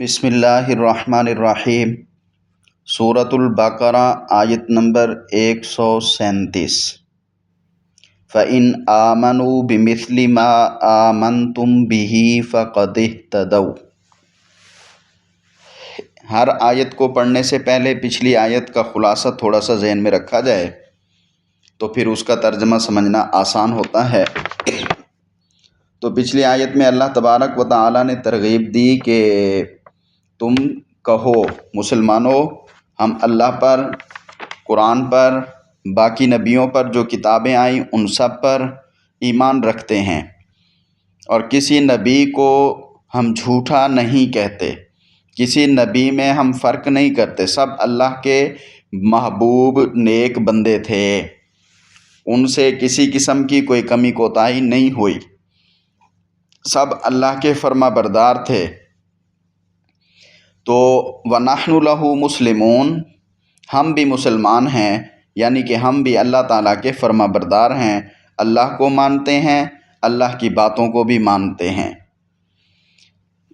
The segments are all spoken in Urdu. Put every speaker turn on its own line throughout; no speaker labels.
بسم اللہ الرحمن الرحیم۔ سورۃ البقرہ آیت نمبر 137۔ فَإِنْ آمَنُوا بِمِثْلِ مَا آمَنْتُمْ بِهِ فَقَدِ اهْتَدَوْا۔ ہر آیت کو پڑھنے سے پہلے پچھلی آیت کا خلاصہ تھوڑا سا ذہن میں رکھا جائے تو پھر اس کا ترجمہ سمجھنا آسان ہوتا ہے۔ تو پچھلی آیت میں اللہ تبارک و تعالیٰ نے ترغیب دی کہ تم کہو مسلمانوں، ہم اللہ پر، قرآن پر، باقی نبیوں پر جو کتابیں آئیں ان سب پر ایمان رکھتے ہیں، اور کسی نبی کو ہم جھوٹا نہیں کہتے، کسی نبی میں ہم فرق نہیں کرتے، سب اللہ کے محبوب نیک بندے تھے، ان سے کسی قسم کی کوئی کمی کوتاہی نہیں ہوئی، سب اللہ کے فرما بردار تھے۔ تو وَنَحْنُ لَهُ مُسْلِمُونَ، ہم بھی مسلمان ہیں، یعنی کہ ہم بھی اللہ تعالیٰ کے فرما بردار ہیں، اللہ کو مانتے ہیں، اللہ کی باتوں کو بھی مانتے ہیں۔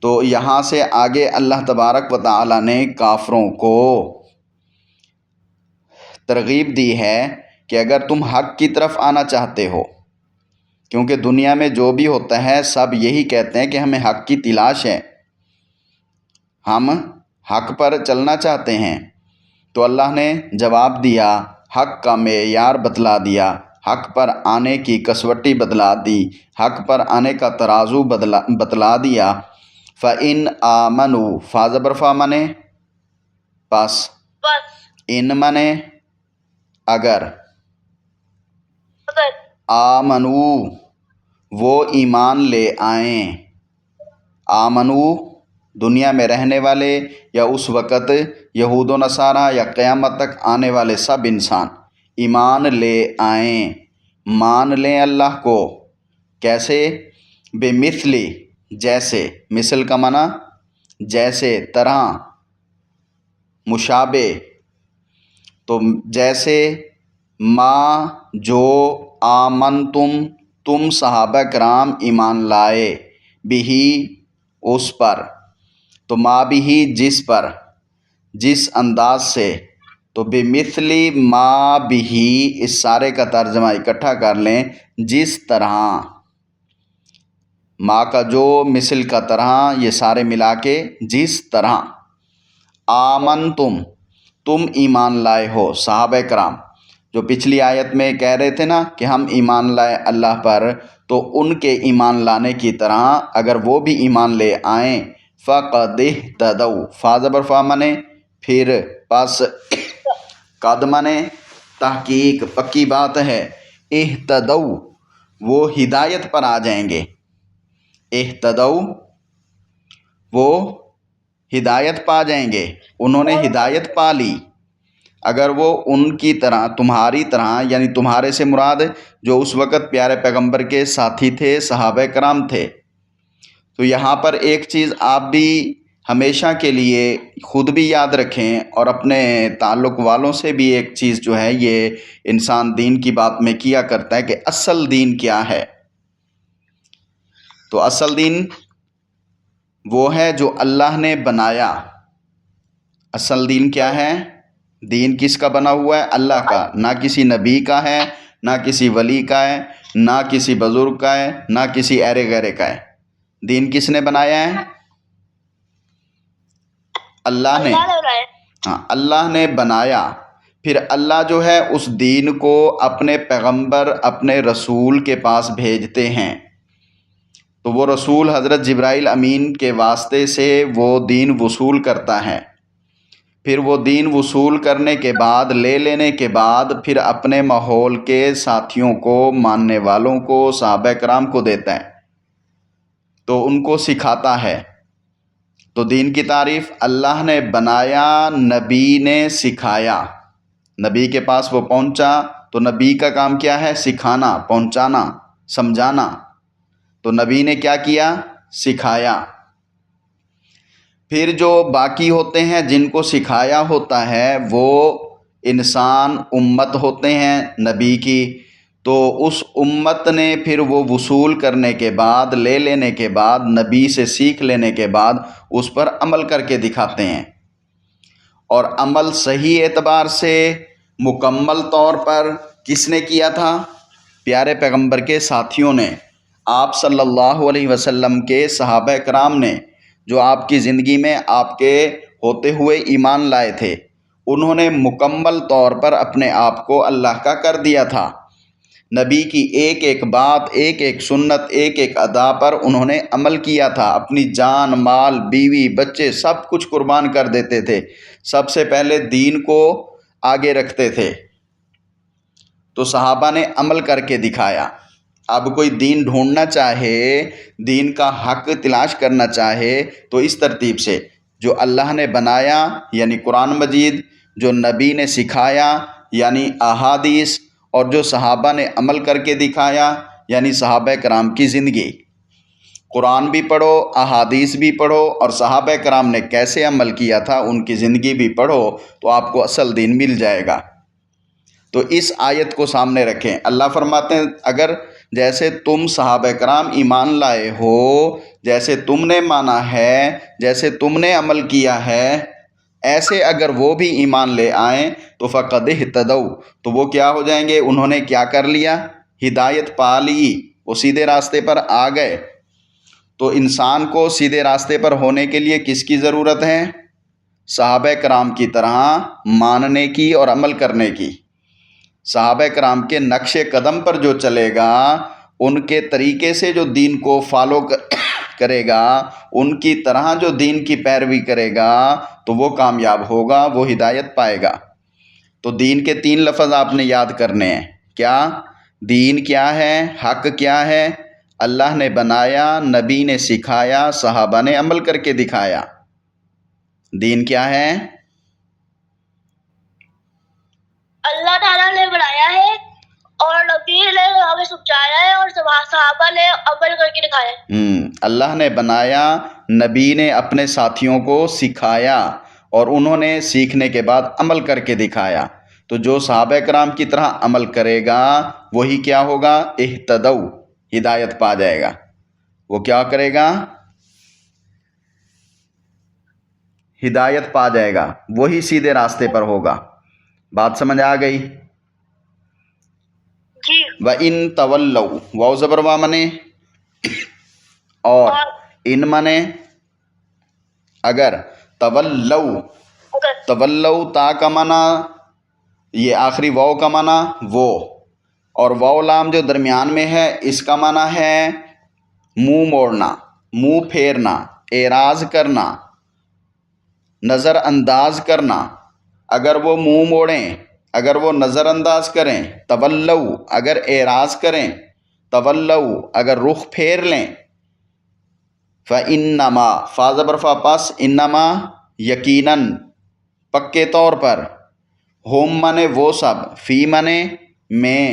تو یہاں سے آگے اللہ تبارک و تعالیٰ نے کافروں کو ترغیب دی ہے کہ اگر تم حق کی طرف آنا چاہتے ہو، کیونکہ دنیا میں جو بھی ہوتا ہے سب یہی کہتے ہیں کہ ہمیں حق کی تلاش ہے، ہم حق پر چلنا چاہتے ہیں، تو اللہ نے جواب دیا، حق کا معیار بتلا دیا، حق پر آنے کی کسوٹی بتلا دی، حق پر آنے کا ترازو بتلا دیا۔ فَإِنْ آمَنُوا، فا زبر فا مانے پس، ان مانے اگر، آمنو وہ ایمان لے آئیں، آمنو دنیا میں رہنے والے یا اس وقت یہود و نصارہ یا قیامت تک آنے والے سب انسان ایمان لے آئیں، مان لیں اللہ کو۔ کیسے؟ بمثلی، جیسے، مثل کا معنی جیسے، طرح، مشابہ، تو جیسے ما جو آمنتم تم صحابہ کرام ایمان لائے، بھی اس پر، تو ما بھی جس پر، جس انداز سے، تو بمثلی ما بھی اس سارے کا ترجمہ اکٹھا کر لیں، جس طرح، ما کا جو، مثل کا طرح، یہ سارے ملا کے جس طرح، آمنتم تم ایمان لائے ہو، صحابہ کرام جو پچھلی آیت میں کہہ رہے تھے نا کہ ہم ایمان لائے اللہ پر، تو ان کے ایمان لانے کی طرح اگر وہ بھی ایمان لے آئیں، فَقَدِ اهْتَدَوْا، فا زبر فا مانے پھر، پس، قد مانے تحقیق، پکی بات ہے، اہتدوا وہ ہدایت پر آ جائیں گے، اہتدوا وہ ہدایت پا جائیں گے، انہوں نے ہدایت پا لی اگر وہ ان کی طرح، تمہاری طرح، یعنی تمہارے سے مراد جو اس وقت پیارے پیغمبر کے ساتھی تھے، صحابہ کرام تھے۔ تو یہاں پر ایک چیز آپ بھی ہمیشہ کے لیے خود بھی یاد رکھیں، اور اپنے تعلق والوں سے بھی ایک چیز جو ہے یہ انسان دین کی بات میں کیا کرتا ہے کہ اصل دین کیا ہے۔ تو اصل دین وہ ہے جو اللہ نے بنایا۔ اصل دین کیا ہے؟ دین کس کا بنا ہوا ہے؟ اللہ کا، نہ کسی نبی کا ہے، نہ کسی ولی کا ہے، نہ کسی بزرگ کا ہے، نہ کسی ایرے غیرے کا ہے۔ دین کس نے بنایا ہے؟ اللہ نے، ہاں اللہ نے بنایا۔ پھر اللہ جو ہے اس دین کو اپنے پیغمبر، اپنے رسول کے پاس بھیجتے ہیں، تو وہ رسول حضرت جبرائیل امین کے واسطے سے وہ دین وصول کرتا ہے، پھر وہ دین وصول کرنے کے بعد، لے لینے کے بعد، پھر اپنے ماحول کے ساتھیوں کو، ماننے والوں کو، صحابہ کرام کو دیتا ہے، تو ان کو سکھاتا ہے۔ تو دین کی تعریف اللہ نے بنایا، نبی نے سکھایا، نبی کے پاس وہ پہنچا، تو نبی کا کام کیا ہے؟ سکھانا، پہنچانا، سمجھانا، تو نبی نے کیا کیا؟ سکھایا۔ پھر جو باقی ہوتے ہیں جن کو سکھایا ہوتا ہے وہ انسان، امت ہوتے ہیں نبی کی، تو اس امت نے پھر وہ وصول کرنے کے بعد، لے لینے کے بعد، نبی سے سیکھ لینے کے بعد اس پر عمل کر کے دکھاتے ہیں، اور عمل صحیح اعتبار سے مکمل طور پر کس نے کیا تھا؟ پیارے پیغمبر کے ساتھیوں نے، آپ صلی اللہ علیہ وسلم کے صحابہ کرام نے، جو آپ کی زندگی میں آپ کے ہوتے ہوئے ایمان لائے تھے، انہوں نے مکمل طور پر اپنے آپ کو اللہ کا کر دیا تھا۔ نبی کی ایک ایک بات، ایک ایک سنت، ایک ایک ادا پر انہوں نے عمل کیا تھا، اپنی جان، مال، بیوی، بچے سب کچھ قربان کر دیتے تھے، سب سے پہلے دین کو آگے رکھتے تھے۔ تو صحابہ نے عمل کر کے دکھایا۔ اب کوئی دین ڈھونڈنا چاہے، دین کا حق تلاش کرنا چاہے، تو اس ترتیب سے جو اللہ نے بنایا یعنی قرآن مجید، جو نبی نے سکھایا یعنی احادیث، اور جو صحابہ نے عمل کر کے دکھایا یعنی صحابہ کرام کی زندگی۔ قرآن بھی پڑھو، احادیث بھی پڑھو، اور صحابہ کرام نے کیسے عمل کیا تھا ان کی زندگی بھی پڑھو، تو آپ کو اصل دین مل جائے گا۔ تو اس آیت کو سامنے رکھیں۔ اللہ فرماتے ہیں اگر جیسے تم صحابہ کرام ایمان لائے ہو، جیسے تم نے مانا ہے، جیسے تم نے عمل کیا ہے، ایسے اگر وہ بھی ایمان لے آئیں تو فقد اہتدوا، تو وہ کیا ہو جائیں گے؟ انہوں نے کیا کر لیا؟ ہدایت پا لی، وہ سیدھے راستے پر آ گئے۔ تو انسان کو سیدھے راستے پر ہونے کے لیے کس کی ضرورت ہے؟ صحابہ کرام کی طرح ماننے کی اور عمل کرنے کی۔ صحابہ کرام کے نقش قدم پر جو چلے گا، ان کے طریقے سے جو دین کو فالو کرے گا، ان کی طرح جو دین کی پیروی کرے گا، تو وہ کامیاب ہوگا، وہ ہدایت پائے گا۔ تو دین کے 3 لفظ آپ نے یاد کرنے ہیں۔ کیا دین کیا ہے؟ حق کیا ہے؟ اللہ نے بنایا، نبی نے سکھایا، صحابہ نے عمل کر کے دکھایا۔ دین کیا ہے؟
اللہ تعالیٰ نے بنایا ہے اور نبی نے ہمیں سمجھایا ہے اور صحابہ نے عمل کر کے دکھایا ہے۔
اللہ نے بنایا، نبی نے اپنے ساتھیوں کو سکھایا، اور انہوں نے سیکھنے کے بعد عمل کر کے دکھایا۔ تو جو صحابہ کرام کی طرح عمل کرے گا وہی کیا ہوگا؟ اہتدوا، ہدایت پا جائے گا۔ وہ کیا کرے گا؟ ہدایت پا جائے گا، وہی سیدھے راستے پر ہوگا۔ بات سمجھ آ گئی؟
جی۔
وَإِن تَوَلَّوْا، واو زبر وا منے، اور ان منے اگر، تولو، تولو تا کا معنی، یہ آخری واو کا معنی وہ، اور واو لام جو درمیان میں ہے اس کا معنی ہے منہ موڑنا، منہ پھیرنا، اعراض کرنا، نظر انداز کرنا۔ اگر وہ منہ موڑیں، اگر وہ نظر انداز کریں، تولو اگر اعراض کریں، تولو اگر رخ پھیر لیں، فَإِنَّمَا، فا زبر فا پس، انما یقیناً، پکے طور پر، ہم منے وہ سب، فی منے میں،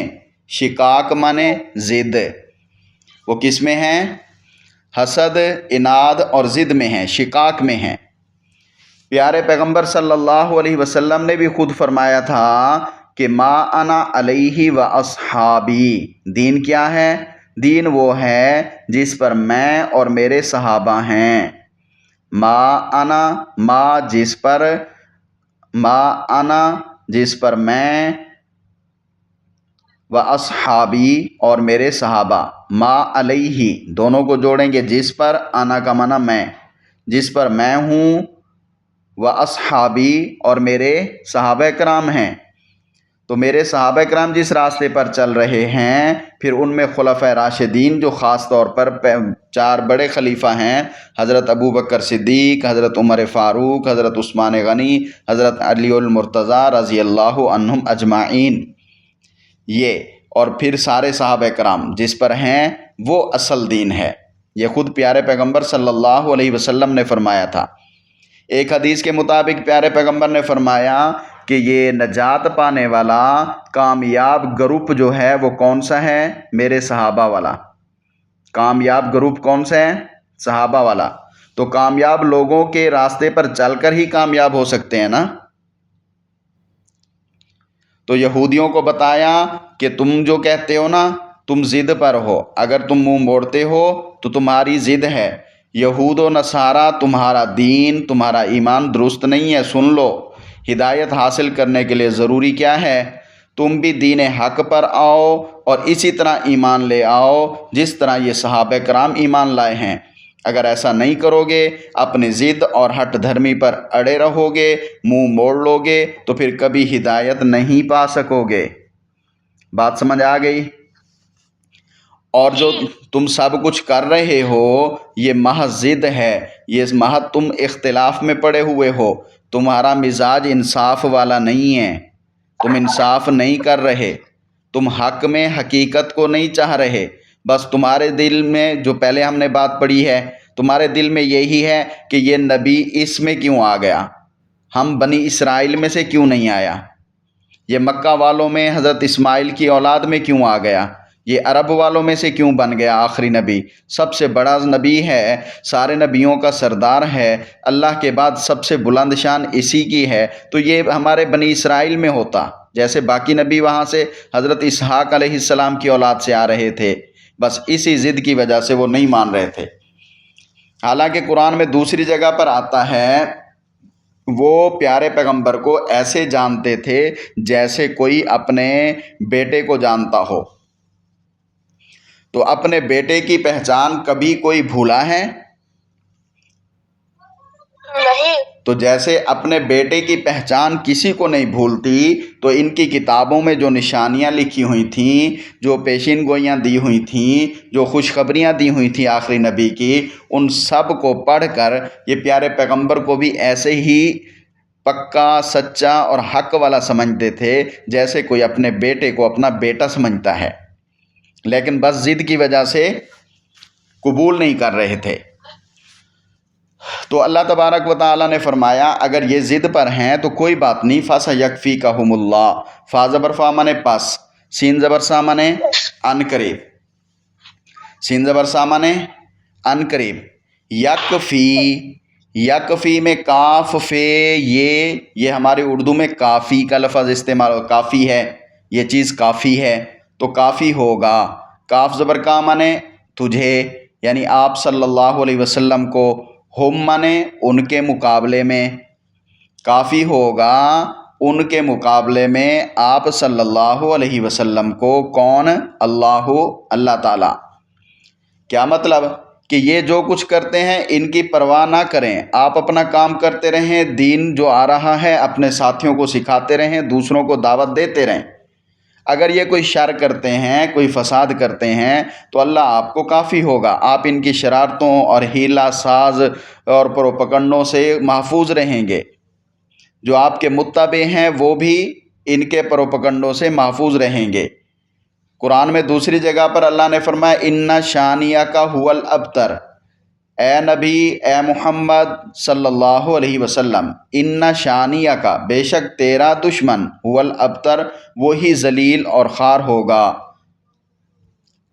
شقاق منے ضد، وہ کس میں ہیں؟ حسد، اناد اور ضد میں ہیں، شقاق میں ہیں۔ پیارے پیغمبر صلی اللہ علیہ وسلم نے بھی خود فرمایا تھا کہ ما انا علیہ و اصحابی، دین کیا ہے؟ دین وہ ہے جس پر میں اور میرے صحابہ ہیں۔ ما انا، ما جس پر، ما انا جس پر میں، و اصحابی اور میرے صحابہ، ما علیہ دونوں کو جوڑیں گے، جس پر، انا کا معنی میں، جس پر میں ہوں، و اصحابی اور میرے صحابہ کرام ہیں۔ تو میرے صحابہ کرام جس راستے پر چل رہے ہیں، پھر ان میں خلفائے راشدین جو خاص طور پر 4 بڑے خلیفہ ہیں، حضرت ابوبکر صدیق، حضرت عمر فاروق، حضرت عثمان غنی، حضرت علی المرتضیٰ رضی اللہ عنہم اجمعین، یہ اور پھر سارے صحابہ کرام جس پر ہیں وہ اصل دین ہے۔ یہ خود پیارے پیغمبر صلی اللہ علیہ وسلم نے فرمایا تھا۔ ایک حدیث کے مطابق پیارے پیغمبر نے فرمایا کہ یہ نجات پانے والا کامیاب گروپ جو ہے وہ کون سا ہے؟ میرے صحابہ والا۔ کامیاب گروپ کون سا ہے؟ صحابہ والا۔ تو کامیاب لوگوں کے راستے پر چل کر ہی کامیاب ہو سکتے ہیں نا۔ تو یہودیوں کو بتایا کہ تم جو کہتے ہو نا، تم ضد پر ہو، اگر تم منہ موڑتے ہو تو تمہاری ضد ہے، یہود و نصارہ تمہارا دین، تمہارا ایمان درست نہیں ہے۔ سن لو، ہدایت حاصل کرنے کے لیے ضروری کیا ہے؟ تم بھی دین حق پر آؤ اور اسی طرح ایمان لے آؤ جس طرح یہ صحابہ کرام ایمان لائے ہیں۔ اگر ایسا نہیں کرو گے، اپنی ضد اور ہٹ دھرمی پر اڑے رہو گے، منہ موڑ لو گے، تو پھر کبھی ہدایت نہیں پا سکو گے۔ بات سمجھ آ گئی؟ اور جو تم سب کچھ کر رہے ہو یہ محض ضد ہے، یہ محض تم اختلاف میں پڑے ہوئے ہو، تمہارا مزاج انصاف والا نہیں ہے، تم انصاف نہیں کر رہے، تم حق میں حقیقت کو نہیں چاہ رہے، بس تمہارے دل میں جو پہلے ہم نے بات پڑھی ہے، تمہارے دل میں یہی ہے کہ یہ نبی اس میں کیوں آ گیا، ہم بنی اسرائیل میں سے کیوں نہیں آیا، یہ مکہ والوں میں حضرت اسماعیل کی اولاد میں کیوں آ گیا، یہ عرب والوں میں سے کیوں بن گیا آخری نبی، سب سے بڑا نبی ہے، سارے نبیوں کا سردار ہے، اللہ کے بعد سب سے بلند شان اسی کی ہے، تو یہ ہمارے بنی اسرائیل میں ہوتا، جیسے باقی نبی وہاں سے حضرت اسحاق علیہ السلام کی اولاد سے آ رہے تھے، بس اسی ضد کی وجہ سے وہ نہیں مان رہے تھے۔ حالانکہ قرآن میں دوسری جگہ پر آتا ہے وہ پیارے پیغمبر کو ایسے جانتے تھے جیسے کوئی اپنے بیٹے کو جانتا ہو۔ تو اپنے بیٹے کی پہچان کبھی کوئی بھولا ہے؟
نہیں۔
تو جیسے اپنے بیٹے کی پہچان کسی کو نہیں بھولتی، تو ان کی کتابوں میں جو نشانیاں لکھی ہوئی تھیں، جو پیشین گوئیاں دی ہوئی تھیں، جو خوشخبریاں دی ہوئی تھیں آخری نبی کی، ان سب کو پڑھ کر یہ پیارے پیغمبر کو بھی ایسے ہی پکا، سچا اور حق والا سمجھتے تھے جیسے کوئی اپنے بیٹے کو اپنا بیٹا سمجھتا ہے، لیکن بس ضد کی وجہ سے قبول نہیں کر رہے تھے۔ تو اللہ تبارک و تعالیٰ نے فرمایا اگر یہ ضد پر ہیں تو کوئی بات نہیں، فَسَيَكْفِيكَهُمُ اللَّهُ، فا زبر فا منے پس، سین زبر سا منے ان قریب، سین زبر سا منے ان قریب، یکفی، یکفی میں کاف فے یہ ہماری اردو میں کافی کا لفظ استعمال ہو، کافی ہے، یہ چیز کافی ہے، تو کافی ہوگا، کاف زبر کا منے تجھے، یعنی آپ صلی اللہ علیہ وسلم کو، ہم منے ان کے مقابلے میں، کافی ہوگا ان کے مقابلے میں آپ صلی اللہ علیہ وسلم کو، کون؟ اللہ تعالیٰ۔ کیا مطلب؟ کہ یہ جو کچھ کرتے ہیں ان کی پرواہ نہ کریں، آپ اپنا کام کرتے رہیں، دین جو آ رہا ہے اپنے ساتھیوں کو سکھاتے رہیں، دوسروں کو دعوت دیتے رہیں۔ اگر یہ کوئی شر کرتے ہیں، کوئی فساد کرتے ہیں تو اللہ آپ کو کافی ہوگا، آپ ان کی شرارتوں اور ہیلا ساز اور پروپگنڈوں سے محفوظ رہیں گے، جو آپ کے متبع ہیں وہ بھی ان کے پروپگنڈوں سے محفوظ رہیں گے۔ قرآن میں دوسری جگہ پر اللہ نے فرمایا اِنَّ شَانِئَکَ هُوَ الْأَبْتَرُ، اے نبی، اے محمد صلی اللہ علیہ وسلم، اِنَّ شَانِئَکَ، بے شک تیرا دشمن، هُوَ الْأَبْتَرُ، وہی ذلیل اور خوار ہوگا۔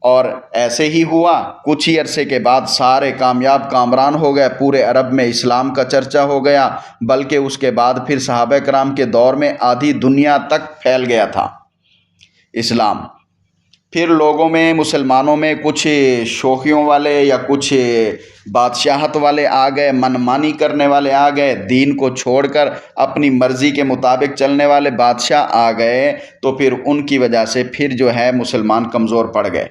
اور ایسے ہی ہوا، کچھ ہی عرصے کے بعد سارے کامیاب کامران ہو گئے، پورے عرب میں اسلام کا چرچا ہو گیا، بلکہ اس کے بعد پھر صحابہ کرام کے دور میں آدھی دنیا تک پھیل گیا تھا اسلام۔ پھر لوگوں میں، مسلمانوں میں کچھ شوخیوں والے یا کچھ بادشاہت والے آ گئے، من مانی کرنے والے آ گئے، دین کو چھوڑ کر اپنی مرضی کے مطابق چلنے والے بادشاہ آ گئے، تو پھر ان کی وجہ سے پھر جو ہے مسلمان کمزور پڑ گئے۔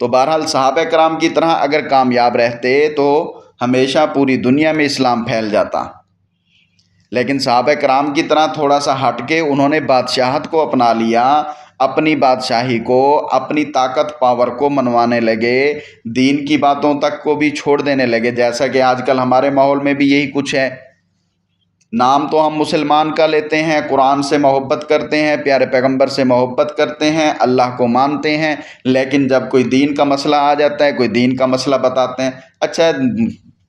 تو بہرحال صحابہ کرام کی طرح اگر کامیاب رہتے تو ہمیشہ پوری دنیا میں اسلام پھیل جاتا، لیکن صحابہ کرام کی طرح تھوڑا سا ہٹ کے انہوں نے بادشاہت کو اپنا لیا، اپنی بادشاہی کو، اپنی طاقت پاور کو منوانے لگے، دین کی باتوں تک کو بھی چھوڑ دینے لگے، جیسا کہ آج کل ہمارے ماحول میں بھی یہی کچھ ہے۔ نام تو ہم مسلمان کا لیتے ہیں، قرآن سے محبت کرتے ہیں، پیارے پیغمبر سے محبت کرتے ہیں، اللہ کو مانتے ہیں، لیکن جب کوئی دین کا مسئلہ آ جاتا ہے، کوئی دین کا مسئلہ بتاتے ہیں، اچھا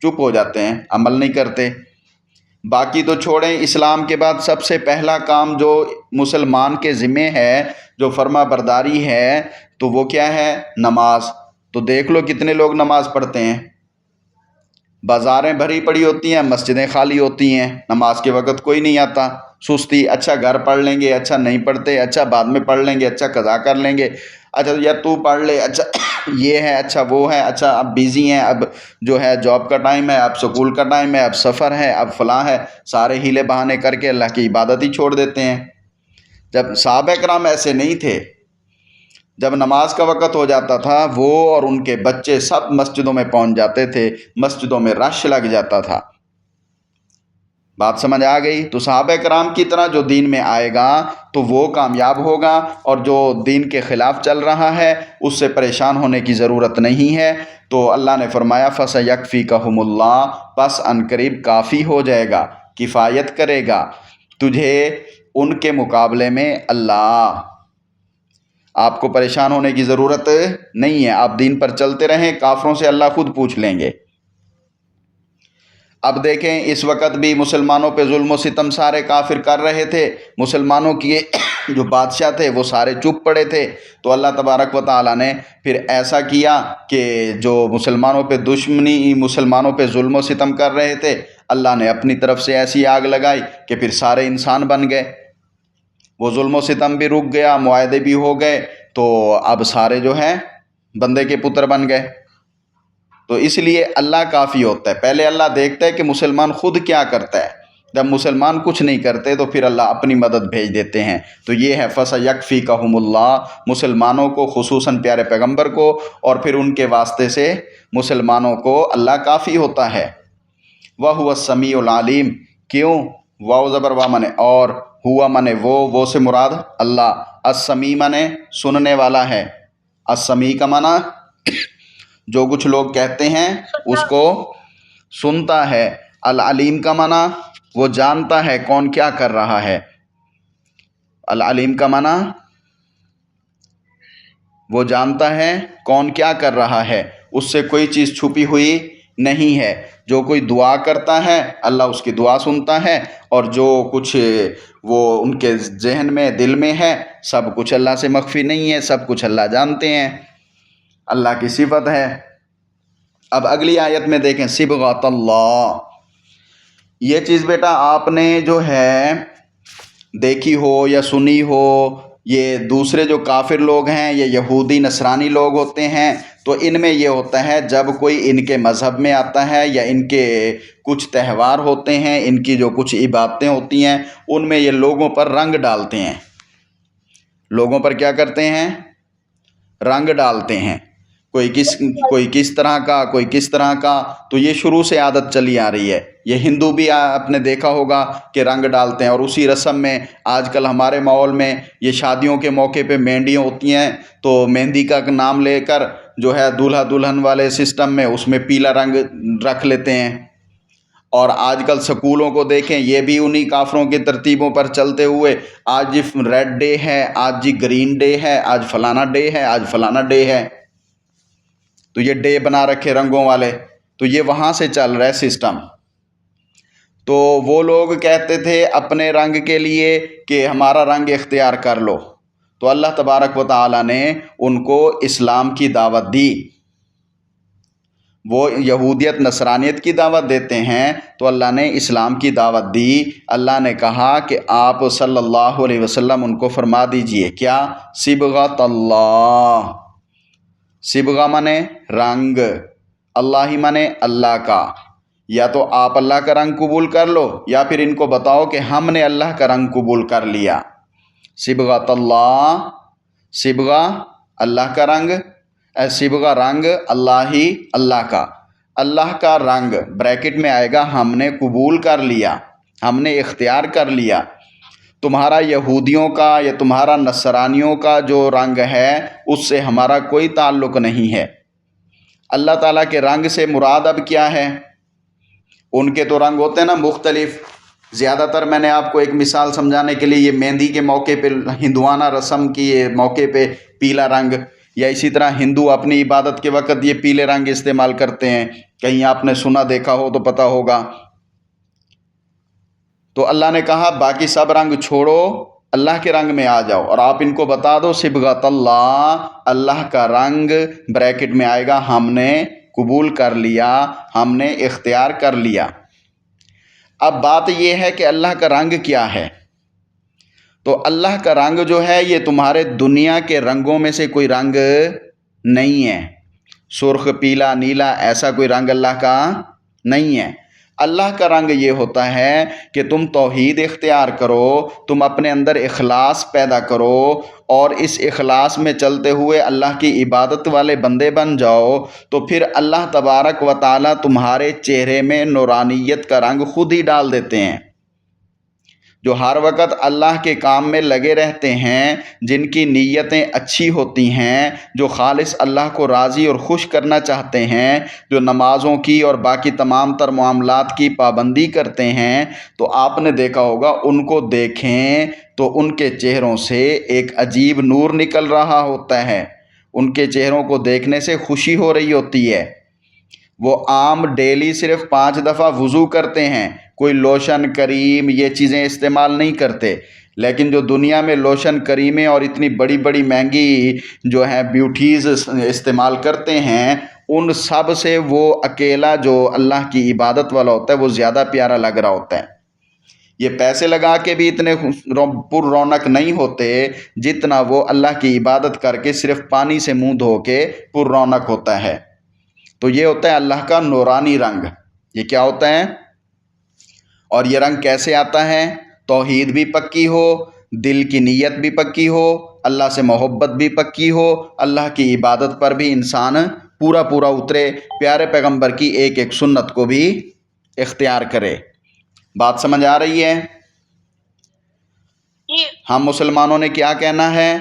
چپ ہو جاتے ہیں، عمل نہیں کرتے۔ باقی تو چھوڑیں، اسلام کے بعد سب سے پہلا کام جو مسلمان کے ذمہ ہے، جو فرما برداری ہے، تو وہ کیا ہے؟ نماز۔ تو دیکھ لو کتنے لوگ نماز پڑھتے ہیں، بازاریں بھری پڑی ہوتی ہیں، مسجدیں خالی ہوتی ہیں، نماز کے وقت کوئی نہیں آتا، سستی، اچھا گھر پڑھ لیں گے، اچھا نہیں پڑھتے، اچھا بعد میں پڑھ لیں گے، اچھا قضا کر لیں گے، اچھا یار تو پڑھ لے، اچھا یہ ہے، اچھا وہ ہے، اچھا اب بیزی ہیں، اب جو ہے جاب کا ٹائم ہے، اب سکول کا ٹائم ہے، اب سفر ہے، اب فلاں ہے، سارے ہیلے بہانے کر کے اللہ کی عبادت ہی چھوڑ دیتے ہیں۔ جب صحابہ کرام ایسے نہیں تھے، جب نماز کا وقت ہو جاتا تھا وہ اور ان کے بچے سب مسجدوں میں پہنچ جاتے تھے، مسجدوں میں رش لگ جاتا تھا۔ بات سمجھ آ گئی؟ تو صحابہ کرام کی طرح جو دین میں آئے گا تو وہ کامیاب ہوگا، اور جو دین کے خلاف چل رہا ہے اس سے پریشان ہونے کی ضرورت نہیں ہے۔ تو اللہ نے فرمایا فَسَيَكْفِيكَهُمُ اللَّهُ، پس عنقریب کافی ہو جائے گا، کفایت کرے گا تجھے ان کے مقابلے میں اللہ۔ آپ کو پریشان ہونے کی ضرورت نہیں ہے، آپ دین پر چلتے رہیں، کافروں سے اللہ خود پوچھ لیں گے۔ اب دیکھیں اس وقت بھی مسلمانوں پہ ظلم و ستم سارے کافر کر رہے تھے، مسلمانوں کی جو بادشاہ تھے وہ سارے چپ پڑے تھے، تو اللہ تبارک و تعالیٰ نے پھر ایسا کیا کہ جو مسلمانوں پہ دشمنی، مسلمانوں پہ ظلم و ستم کر رہے تھے، اللہ نے اپنی طرف سے ایسی آگ لگائی کہ پھر سارے انسان بن گئے، وہ ظلم و ستم بھی رک گیا، معاہدے بھی ہو گئے، تو اب سارے جو ہیں بندے کے پتر بن گئے۔ تو اس لیے اللہ کافی ہوتا ہے، پہلے اللہ دیکھتا ہے کہ مسلمان خود کیا کرتا ہے، جب مسلمان کچھ نہیں کرتے تو پھر اللہ اپنی مدد بھیج دیتے ہیں۔ تو یہ ہے فَسَيَكْفِيكَهُمُ اللَّهُ، مسلمانوں کو، خصوصاً پیارے پیغمبر کو، اور پھر ان کے واسطے سے مسلمانوں کو اللہ کافی ہوتا ہے۔ وَهُوَ السَّمِيعُ الْعَلِيمُ، کیوں؟ واو زبر وا منے اور، ہوا منے وہ سے مراد اللہ، السمیع منے سننے والا ہے، السمیع کا معنی جو کچھ لوگ کہتے ہیں اس کو سنتا ہے، العلیم کا معنی وہ جانتا ہے کون کیا کر رہا ہے، العلیم کا معنی وہ جانتا ہے کون کیا کر رہا ہے، اس سے کوئی چیز چھپی ہوئی نہیں ہے۔ جو کوئی دعا کرتا ہے اللہ اس کی دعا سنتا ہے، اور جو کچھ وہ ان کے ذہن میں دل میں ہے سب کچھ اللہ سے مخفی نہیں ہے، سب کچھ اللہ جانتے ہیں، اللہ کی صفت ہے۔ اب اگلی آیت میں دیکھیں صبغۃ اللہ، یہ چیز بیٹا آپ نے جو ہے دیکھی ہو یا سنی ہو، یہ دوسرے جو کافر لوگ ہیں، یہ یہودی نصرانی لوگ ہوتے ہیں، تو ان میں یہ ہوتا ہے جب کوئی ان کے مذہب میں آتا ہے یا ان کے کچھ تہوار ہوتے ہیں، ان کی جو کچھ عبادتیں ہوتی ہیں، ان میں یہ لوگوں پر رنگ ڈالتے ہیں، لوگوں پر کیا کرتے ہیں؟ رنگ ڈالتے ہیں، کوئی کس طرح کا، کوئی کس طرح کا، تو یہ شروع سے عادت چلی آ رہی ہے۔ یہ ہندو بھی آپ نے دیکھا ہوگا کہ رنگ ڈالتے ہیں، اور اسی رسم میں آج کل ہمارے ماحول میں یہ شادیوں کے موقع پہ مہندیاں ہوتی ہیں، تو مہندی کا نام لے کر جو ہے دولہا دلہن والے سسٹم میں اس میں پیلا رنگ رکھ لیتے ہیں۔ اور آج کل سکولوں کو دیکھیں، یہ بھی انہی کافروں کی ترتیبوں پر چلتے ہوئے آج جی ریڈ ڈے ہے، آج جی گرین ڈے ہے، آج فلانا ڈے ہے، آج فلانا ڈے ہے، تو یہ ڈے بنا رکھے رنگوں والے، تو یہ وہاں سے چل رہا ہے سسٹم۔ تو وہ لوگ کہتے تھے اپنے رنگ کے لیے کہ ہمارا رنگ اختیار کر لو، تو اللہ تبارک و تعالیٰ نے ان کو اسلام کی دعوت دی، وہ یہودیت نصرانیت کی دعوت دیتے ہیں، تو اللہ نے اسلام کی دعوت دی۔ اللہ نے کہا کہ آپ صلی اللہ علیہ وسلم ان کو فرما دیجئے کیا؟ صبغۃ اللہ، صبغہ منے رنگ، اللہ ہی منے اللہ کا، یا تو آپ اللہ کا رنگ قبول کر لو، یا پھر ان کو بتاؤ کہ ہم نے اللہ کا رنگ قبول کر لیا۔ صبغۃ اللہ، صبغہ اللہ کا رنگ، صبغہ رنگ، اللہ ہی اللہ کا، اللہ کا رنگ بریکٹ میں آئے گا ہم نے قبول کر لیا، ہم نے اختیار کر لیا۔ تمہارا یہودیوں کا یا تمہارا نصرانیوں کا جو رنگ ہے اس سے ہمارا کوئی تعلق نہیں ہے۔ اللہ تعالیٰ کے رنگ سے مراد اب کیا ہے؟ ان کے تو رنگ ہوتے ہیں نا مختلف، زیادہ تر میں نے آپ کو ایک مثال سمجھانے کے لیے یہ مہندی کے موقع پہ، ہندوانہ رسم کی موقع پہ پیلا رنگ، یا اسی طرح ہندو اپنی عبادت کے وقت یہ پیلے رنگ استعمال کرتے ہیں، کہیں آپ نے سنا دیکھا ہو تو پتہ ہوگا۔ تو اللہ نے کہا باقی سب رنگ چھوڑو، اللہ کے رنگ میں آ جاؤ، اور آپ ان کو بتا دو صبغۃ اللہ، اللہ کا رنگ بریکٹ میں آئے گا ہم نے قبول کر لیا، ہم نے اختیار کر لیا۔ اب بات یہ ہے کہ اللہ کا رنگ کیا ہے؟ تو اللہ کا رنگ جو ہے یہ تمہارے دنیا کے رنگوں میں سے کوئی رنگ نہیں ہے، سرخ، پیلا، نیلا، ایسا کوئی رنگ اللہ کا نہیں ہے۔ اللہ کا رنگ یہ ہوتا ہے کہ تم توحید اختیار کرو، تم اپنے اندر اخلاص پیدا کرو اور اس اخلاص میں چلتے ہوئے اللہ کی عبادت والے بندے بن جاؤ، تو پھر اللہ تبارک و تعالیٰ تمہارے چہرے میں نورانیت کا رنگ خود ہی ڈال دیتے ہیں۔ جو ہر وقت اللہ کے کام میں لگے رہتے ہیں، جن کی نیتیں اچھی ہوتی ہیں، جو خالص اللہ کو راضی اور خوش کرنا چاہتے ہیں، جو نمازوں کی اور باقی تمام تر معاملات کی پابندی کرتے ہیں، تو آپ نے دیکھا ہوگا ان کو دیکھیں تو ان کے چہروں سے ایک عجیب نور نکل رہا ہوتا ہے، ان کے چہروں کو دیکھنے سے خوشی ہو رہی ہوتی ہے۔ وہ عام ڈیلی صرف 5 دفعہ وضو کرتے ہیں، کوئی لوشن، کریم، یہ چیزیں استعمال نہیں کرتے، لیکن جو دنیا میں لوشن، کریمیں اور اتنی بڑی بڑی مہنگی جو ہیں بیوٹیز استعمال کرتے ہیں، ان سب سے وہ اکیلا جو اللہ کی عبادت والا ہوتا ہے وہ زیادہ پیارا لگ رہا ہوتا ہے۔ یہ پیسے لگا کے بھی اتنے پر رونق نہیں ہوتے جتنا وہ اللہ کی عبادت کر کے صرف پانی سے منہ دھو کے پر رونق ہوتا ہے۔ تو یہ ہوتا ہے اللہ کا نورانی رنگ۔ یہ کیا ہوتا ہے؟ اور یہ رنگ کیسے آتا ہے؟ توحید بھی پکی ہو، دل کی نیت بھی پکی ہو، اللہ سے محبت بھی پکی ہو، اللہ کی عبادت پر بھی انسان پورا پورا اترے، پیارے پیغمبر کی ایک ایک سنت کو بھی اختیار کرے۔ بات سمجھ آ رہی ہے؟ ہم مسلمانوں نے کیا کہنا ہے؟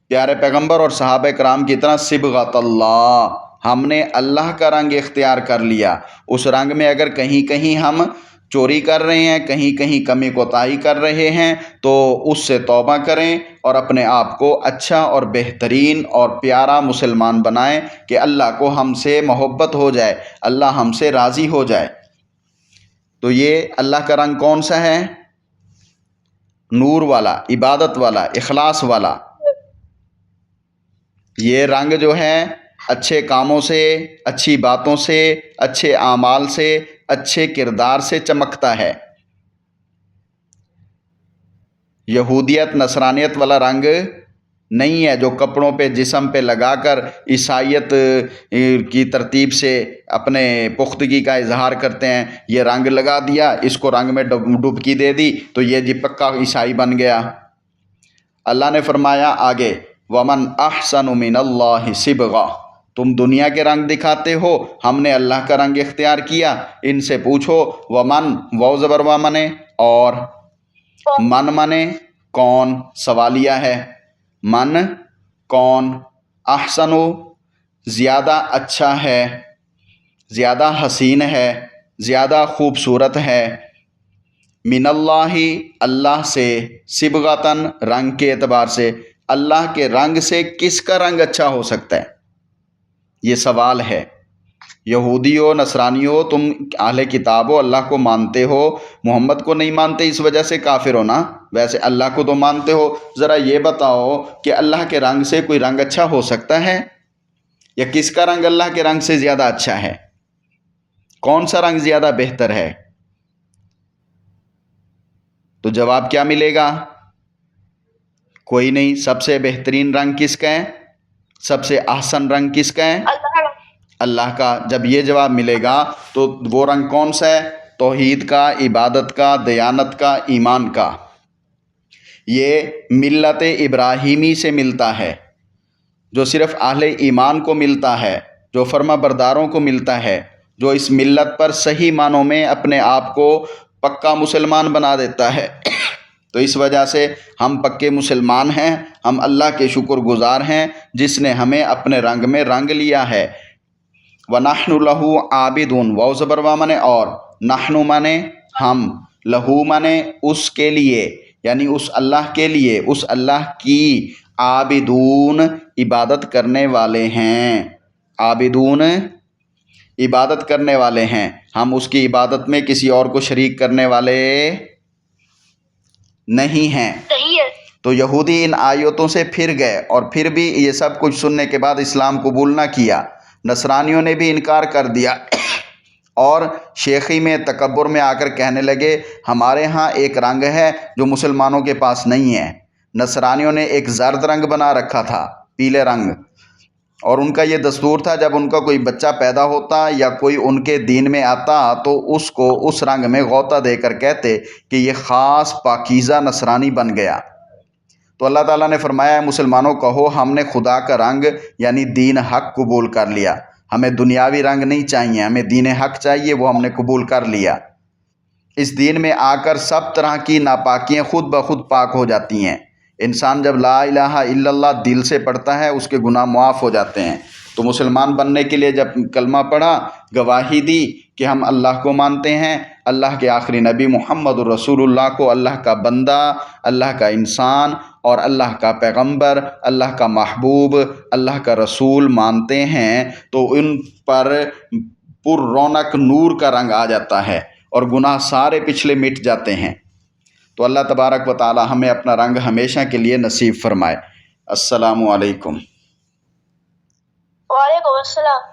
پیارے پیغمبر اور صحابہ کرام کی طرح صبغۃ اللہ، ہم نے اللہ کا رنگ اختیار کر لیا۔ اس رنگ میں اگر کہیں کہیں ہم چوری کر رہے ہیں، کہیں کہیں کمی کوتاہی کر رہے ہیں، تو اس سے توبہ کریں اور اپنے آپ کو اچھا اور بہترین اور پیارا مسلمان بنائیں کہ اللہ کو ہم سے محبت ہو جائے، اللہ ہم سے راضی ہو جائے۔ تو یہ اللہ کا رنگ کون سا ہے؟ نور والا، عبادت والا، اخلاص والا۔ یہ رنگ جو ہے اچھے کاموں سے، اچھی باتوں سے، اچھے اعمال سے، اچھے کردار سے چمکتا ہے۔ یہودیت، نصرانیت والا رنگ نہیں ہے جو کپڑوں پہ، جسم پہ لگا کر عیسائیت کی ترتیب سے اپنے پختگی کا اظہار کرتے ہیں۔ یہ رنگ لگا دیا، اس کو رنگ میں ڈبکی دے دی تو یہ جی پکا عیسائی بن گیا۔ اللہ نے فرمایا آگے، وَمَنْ أَحْسَنُ مِنَ اللَّهِ صِبْغَةً، تم دنیا کے رنگ دکھاتے ہو، ہم نے اللہ کا رنگ اختیار کیا۔ ان سے پوچھو، ومن، واو زبر وا منے، اور من منے کون، سوالیہ ہے، من کون، احسنو زیادہ اچھا ہے، زیادہ حسین ہے، زیادہ خوبصورت ہے، من اللہ اللہ سے، صبغتاً رنگ کے اعتبار سے، اللہ کے رنگ سے کس کا رنگ اچھا ہو سکتا ہے؟ یہ سوال ہے۔ یہودی ہو، نصرانی ہو، تم اہل کتاب ہو، اللہ کو مانتے ہو، محمد کو نہیں مانتے اس وجہ سے کافر ہو نا، ویسے اللہ کو تو مانتے ہو۔ ذرا یہ بتاؤ کہ اللہ کے رنگ سے کوئی رنگ اچھا ہو سکتا ہے؟ یا کس کا رنگ اللہ کے رنگ سے زیادہ اچھا ہے؟ کون سا رنگ زیادہ بہتر ہے؟ تو جواب کیا ملے گا؟ کوئی نہیں۔ سب سے بہترین رنگ کس کا ہے؟ سب سے احسن رنگ کس کا ہے؟ اللہ کا۔ جب یہ جواب ملے گا تو وہ رنگ کون سا ہے؟ توحید کا، عبادت کا، دیانت کا، ایمان کا۔ یہ ملت ابراہیمی سے ملتا ہے، جو صرف اہل ایمان کو ملتا ہے، جو فرما برداروں کو ملتا ہے، جو اس ملت پر صحیح معنوں میں اپنے آپ کو پکا مسلمان بنا دیتا ہے۔ تو اس وجہ سے ہم پکے مسلمان ہیں، ہم اللہ کے شکر گزار ہیں جس نے ہمیں اپنے رنگ میں رنگ لیا ہے۔ وَنَحْنُ لَهُ عَابِدُونَ، واو زبر وا منے اور، نحن منے ہم، لہو منے اس کے لیے، یعنی اس اللہ کے لیے، اس اللہ کی، عابدون عبادت کرنے والے ہیں، عابدون عبادت کرنے والے ہیں، ہم اس کی عبادت میں کسی اور کو شریک کرنے والے نہیں ہیں۔ تو یہودی ان آیتوں سے پھر گئے اور پھر بھی یہ سب کچھ سننے کے بعد اسلام قبول نہ کیا۔ نصرانیوں نے بھی انکار کر دیا اور شیخی میں تکبر میں آ کر کہنے لگے ہمارے ہاں ایک رنگ ہے جو مسلمانوں کے پاس نہیں ہے۔ نصرانیوں نے ایک زرد رنگ بنا رکھا تھا، پیلے رنگ، اور ان کا یہ دستور تھا جب ان کا کوئی بچہ پیدا ہوتا یا کوئی ان کے دین میں آتا تو اس کو اس رنگ میں غوطہ دے کر کہتے کہ یہ خاص پاکیزہ نصرانی بن گیا۔ تو اللہ تعالیٰ نے فرمایا مسلمانوں کہو ہم نے خدا کا رنگ یعنی دین حق قبول کر لیا، ہمیں دنیاوی رنگ نہیں چاہیے، ہمیں دین حق چاہیے، وہ ہم نے قبول کر لیا۔ اس دین میں آ کر سب طرح کی ناپاکیاں خود بخود پاک ہو جاتی ہیں۔ انسان جب لا الہ الا اللہ دل سے پڑھتا ہے اس کے گناہ معاف ہو جاتے ہیں۔ تو مسلمان بننے کے لیے جب کلمہ پڑھا، گواہی دی کہ ہم اللہ کو مانتے ہیں، اللہ کے آخری نبی محمد الرسول اللہ کو اللہ کا بندہ، اللہ کا انسان اور اللہ کا پیغمبر، اللہ کا محبوب، اللہ کا رسول مانتے ہیں، تو ان پر پر رونق نور کا رنگ آ جاتا ہے اور گناہ سارے پچھلے مٹ جاتے ہیں۔ تو اللہ تبارک و تعالی ہمیں اپنا رنگ ہمیشہ کے لیے نصیب فرمائے۔ السلام علیکم۔
وعلیکم السلام۔